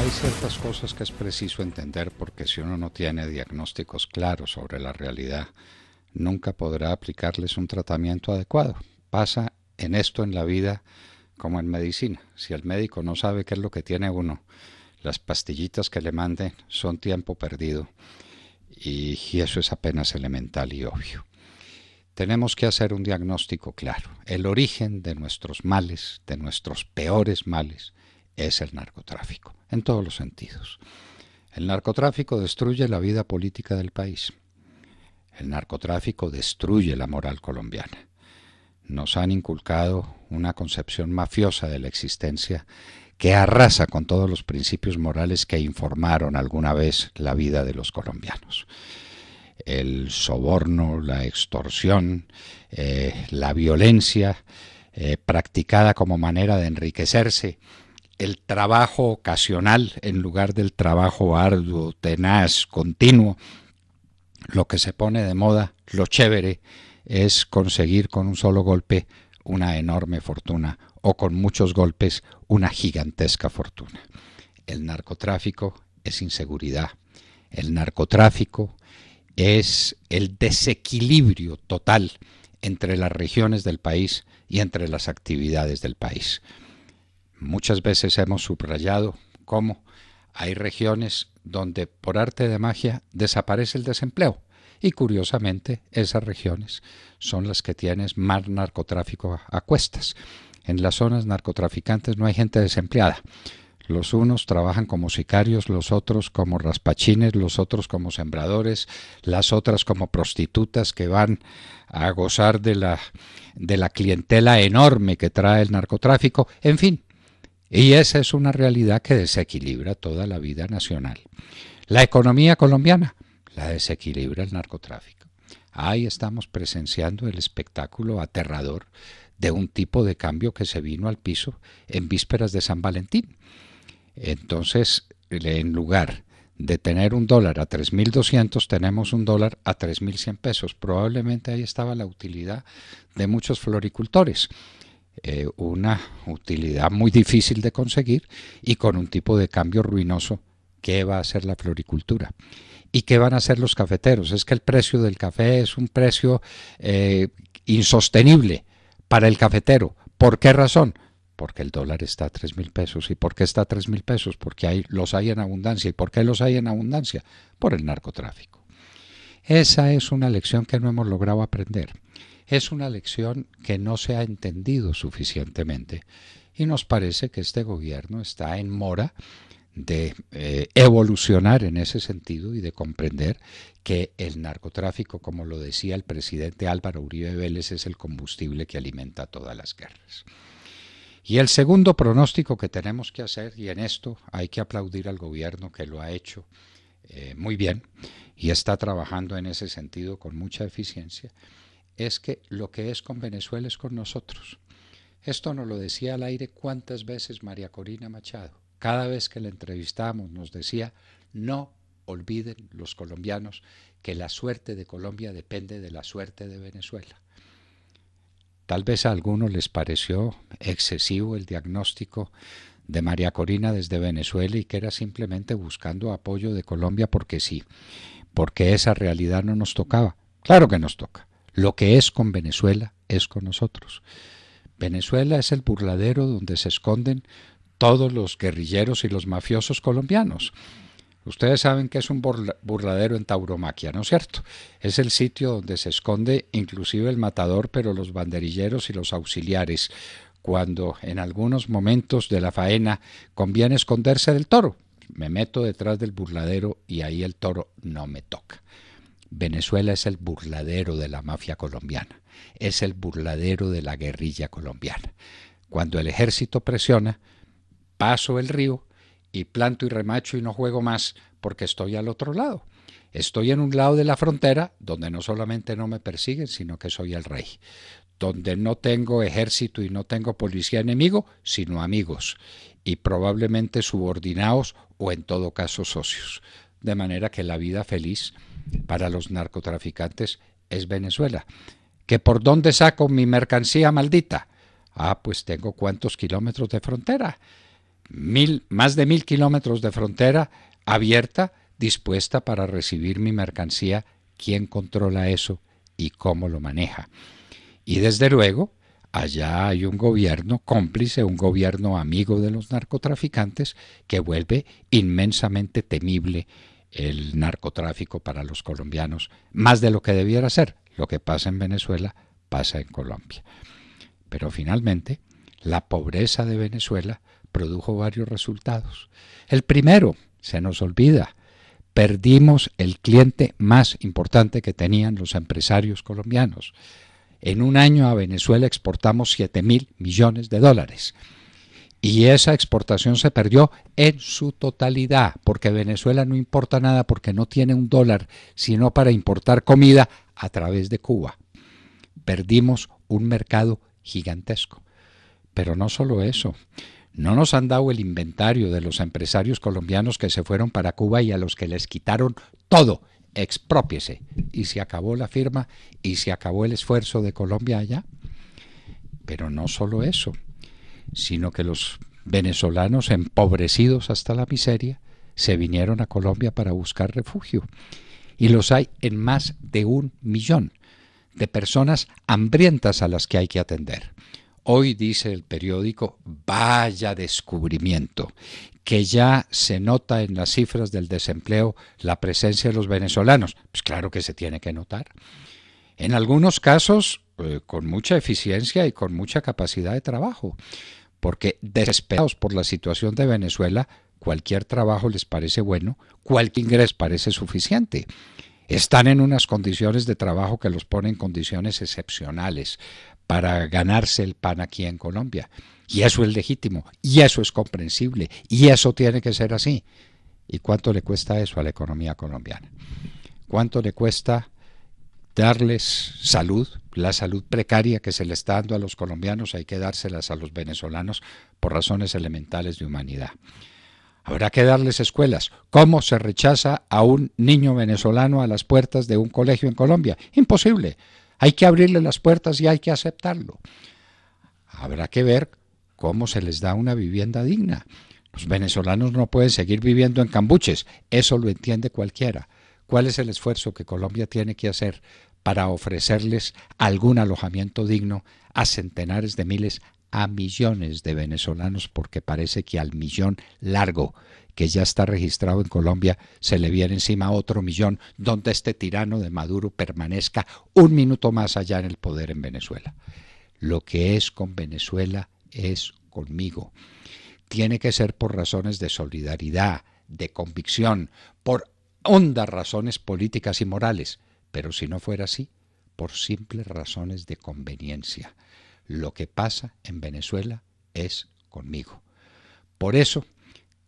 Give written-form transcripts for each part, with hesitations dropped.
Hay ciertas cosas que es preciso entender porque si uno no tiene diagnósticos claros sobre la realidad, nunca podrá aplicarles un tratamiento adecuado. Pasa en esto en la vida como en medicina. Si el médico no sabe qué es lo que tiene uno, las pastillitas que le manden son tiempo perdido y eso es apenas elemental y obvio. Tenemos que hacer un diagnóstico claro. El origen de nuestros males, de nuestros peores males, es el narcotráfico, en todos los sentidos. El narcotráfico destruye la vida política del país. El narcotráfico destruye la moral colombiana. Nos han inculcado una concepción mafiosa de la existencia que arrasa con todos los principios morales que informaron alguna vez la vida de los colombianos. El soborno, la extorsión, la violencia practicada como manera de enriquecerse, el trabajo ocasional en lugar del trabajo arduo, tenaz, continuo. Lo que se pone de moda, lo chévere, es conseguir con un solo golpe una enorme fortuna o con muchos golpes una gigantesca fortuna. El narcotráfico es inseguridad. El narcotráfico es el desequilibrio total entre las regiones del país y entre las actividades del país. Muchas veces hemos subrayado cómo hay regiones donde por arte de magia desaparece el desempleo y curiosamente esas regiones son las que tienen más narcotráfico a cuestas. En las zonas narcotraficantes no hay gente desempleada. Los unos trabajan como sicarios, los otros como raspachines, los otros como sembradores, las otras como prostitutas que van a gozar de la clientela enorme que trae el narcotráfico. En fin, y esa es una realidad que desequilibra toda la vida nacional. La economía colombiana la desequilibra el narcotráfico. Ahí estamos presenciando el espectáculo aterrador de un tipo de cambio que se vino al piso en vísperas de San Valentín. Entonces, en lugar de tener un dólar a 3.200, tenemos un dólar a 3.100 pesos. Probablemente ahí estaba la utilidad de muchos floricultores. Una utilidad muy difícil de conseguir y con un tipo de cambio ruinoso. ¿Qué va a hacer la floricultura? ¿Y qué van a hacer los cafeteros? Es que el precio del café es un precio insostenible para el cafetero. ¿Por qué razón? Porque el dólar está a 3.000 pesos. ¿Y por qué está a 3.000 pesos? Porque los hay en abundancia. ¿Y por qué los hay en abundancia? Por el narcotráfico. Esa es una lección que no hemos logrado aprender. Es una lección que no se ha entendido suficientemente y nos parece que este gobierno está en mora de evolucionar en ese sentido y de comprender que el narcotráfico, como lo decía el presidente Álvaro Uribe Vélez, es el combustible que alimenta todas las guerras. Y el segundo pronóstico que tenemos que hacer, y en esto hay que aplaudir al gobierno que lo ha hecho muy bien y está trabajando en ese sentido con mucha eficiencia, es que lo que es con Venezuela es con nosotros. Esto nos lo decía al aire cuántas veces María Corina Machado. Cada vez que la entrevistamos nos decía, no olviden los colombianos que la suerte de Colombia depende de la suerte de Venezuela. Tal vez a algunos les pareció excesivo el diagnóstico de María Corina desde Venezuela y que era simplemente buscando apoyo de Colombia porque sí, porque esa realidad no nos tocaba. Claro que nos toca. Lo que es con Venezuela es con nosotros. Venezuela es el burladero donde se esconden todos los guerrilleros y los mafiosos colombianos. Ustedes saben que es un burladero en tauromaquia, ¿no es cierto? Es el sitio donde se esconde inclusive el matador, pero los banderilleros y los auxiliares, cuando en algunos momentos de la faena conviene esconderse del toro. Me meto detrás del burladero y ahí el toro no me toca. Venezuela es el burladero de la mafia colombiana, es el burladero de la guerrilla colombiana. Cuando el ejército presiona, paso el río y planto y remacho y no juego más porque estoy al otro lado. Estoy en un lado de la frontera donde no solamente no me persiguen, sino que soy el rey. Donde no tengo ejército y no tengo policía enemigo, sino amigos y probablemente subordinados o en todo caso socios. De manera que la vida feliz para los narcotraficantes es Venezuela. ¿Que por dónde saco mi mercancía maldita? Ah, pues tengo cuántos kilómetros de frontera. más de 1000 kilómetros de frontera abierta, dispuesta para recibir mi mercancía. ¿Quién controla eso y cómo lo maneja? Y desde luego, allá hay un gobierno cómplice, un gobierno amigo de los narcotraficantes que vuelve inmensamente temible el narcotráfico para los colombianos, más de lo que debiera ser. Lo que pasa en Venezuela pasa en Colombia. Pero finalmente, la pobreza de Venezuela produjo varios resultados. El primero, se nos olvida, perdimos el cliente más importante que tenían los empresarios colombianos. En un año a Venezuela exportamos 7.000 millones de dólares. Y esa exportación se perdió en su totalidad, porque Venezuela no importa nada porque no tiene un dólar, sino para importar comida a través de Cuba. Perdimos un mercado gigantesco. Pero no solo eso, no nos han dado el inventario de los empresarios colombianos que se fueron para Cuba y a los que les quitaron todo. Exprópiese. Y se acabó la firma y se acabó el esfuerzo de Colombia allá. Pero no solo eso, sino que los venezolanos empobrecidos hasta la miseria se vinieron a Colombia para buscar refugio. Y los hay en más de 1 millón de personas hambrientas a las que hay que atender. Hoy dice el periódico, vaya descubrimiento, que ya se nota en las cifras del desempleo la presencia de los venezolanos. Pues claro que se tiene que notar. En algunos casos, con mucha eficiencia y con mucha capacidad de trabajo, porque desesperados por la situación de Venezuela, cualquier trabajo les parece bueno, cualquier ingreso parece suficiente. Están en unas condiciones de trabajo que los ponen en condiciones excepcionales para ganarse el pan aquí en Colombia. Y eso es legítimo, y eso es comprensible, y eso tiene que ser así. ¿Y cuánto le cuesta eso a la economía colombiana? ¿Cuánto le cuesta darles salud? La salud precaria que se le está dando a los colombianos hay que dárselas a los venezolanos por razones elementales de humanidad. Habrá que darles escuelas. ¿Cómo se rechaza a un niño venezolano a las puertas de un colegio en Colombia? Imposible. Hay que abrirle las puertas y hay que aceptarlo. Habrá que ver cómo se les da una vivienda digna. Los venezolanos no pueden seguir viviendo en cambuches. Eso lo entiende cualquiera. ¿Cuál es el esfuerzo que Colombia tiene que hacer para ofrecerles algún alojamiento digno a centenares de miles, a millones de venezolanos? Porque parece que al millón largo que ya está registrado en Colombia se le viene encima otro millón, donde este tirano de Maduro permanezca un minuto más allá en el poder en Venezuela. Lo que es con Venezuela es conmigo. Tiene que ser por razones de solidaridad, de convicción, por hondas razones políticas y morales, pero si no fuera así, por simples razones de conveniencia. Lo que pasa en Venezuela es conmigo. Por eso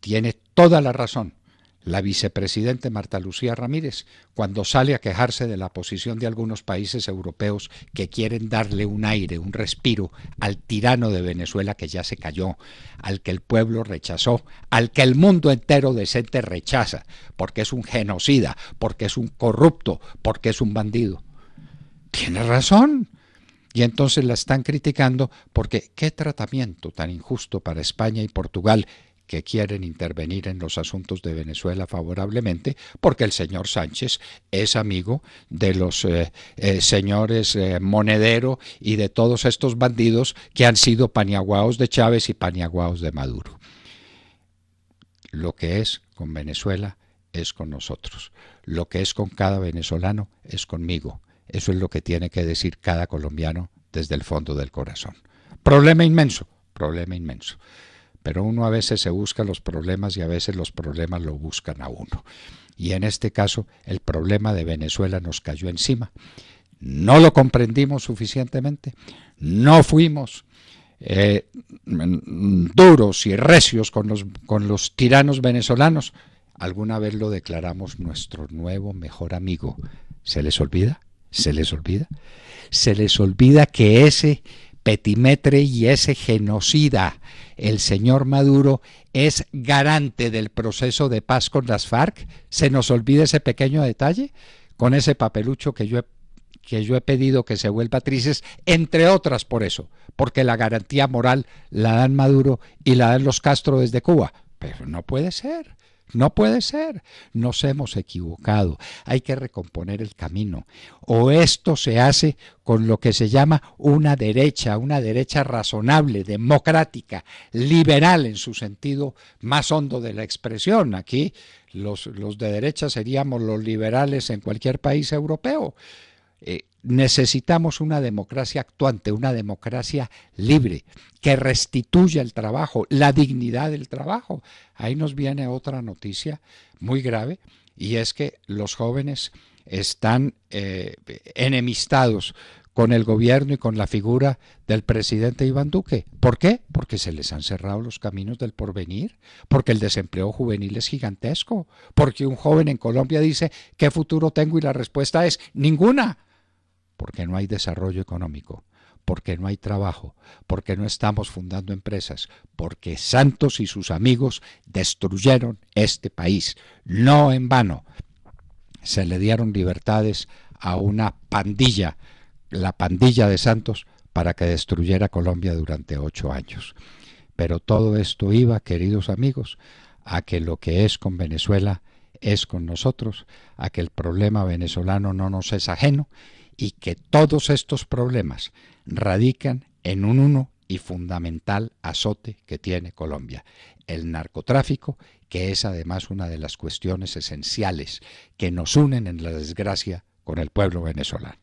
tiene toda la razón la vicepresidenta Marta Lucía Ramírez cuando sale a quejarse de la posición de algunos países europeos que quieren darle un aire, un respiro al tirano de Venezuela que ya se cayó, al que el pueblo rechazó, al que el mundo entero decente rechaza, porque es un genocida, porque es un corrupto, porque es un bandido. Tiene razón. Y entonces la están criticando porque qué tratamiento tan injusto para España y Portugal, que quieren intervenir en los asuntos de Venezuela favorablemente, porque el señor Sánchez es amigo de los señores Monedero y de todos estos bandidos que han sido paniaguaos de Chávez y paniaguaos de Maduro. Lo que es con Venezuela es con nosotros. Lo que es con cada venezolano es conmigo. Eso es lo que tiene que decir cada colombiano desde el fondo del corazón. Problema inmenso, problema inmenso. Pero uno a veces se busca los problemas y a veces los problemas lo buscan a uno. Y en este caso el problema de Venezuela nos cayó encima. No lo comprendimos suficientemente, no fuimos duros y recios con los tiranos venezolanos. Alguna vez lo declaramos nuestro nuevo mejor amigo. ¿Se les olvida? ¿Se les olvida? Se les olvida que ese petimetre y ese genocida, el señor Maduro, es garante del proceso de paz con las FARC. ¿Se nos olvida ese pequeño detalle? Con ese papelucho que yo he que yo he pedido que se vuelva Tríceps, entre otras por eso, porque la garantía moral la dan Maduro y la dan los Castro desde Cuba. Pero no puede ser. No puede ser, nos hemos equivocado, hay que recomponer el camino. O esto se hace con lo que se llama una derecha razonable, democrática, liberal en su sentido más hondo de la expresión. Aquí los de derecha seríamos los liberales en cualquier país europeo. Necesitamos una democracia actuante, una democracia libre, que restituya el trabajo, la dignidad del trabajo. Ahí nos viene otra noticia muy grave, y es que los jóvenes están enemistados con el gobierno y con la figura del presidente Iván Duque. ¿Por qué? Porque se les han cerrado los caminos del porvenir, porque el desempleo juvenil es gigantesco, porque un joven en Colombia dice ¿qué futuro tengo? Y la respuesta es ninguna. Porque no hay desarrollo económico, porque no hay trabajo, porque no estamos fundando empresas, porque Santos y sus amigos destruyeron este país. No en vano se le dieron libertades a una pandilla, la pandilla de Santos, para que destruyera Colombia durante 8 años. Pero todo esto iba, queridos amigos, a que lo que es con Venezuela es con nosotros, a que el problema venezolano no nos es ajeno, y que todos estos problemas radican en un uno y fundamental azote que tiene Colombia, el narcotráfico, que es además una de las cuestiones esenciales que nos unen en la desgracia con el pueblo venezolano.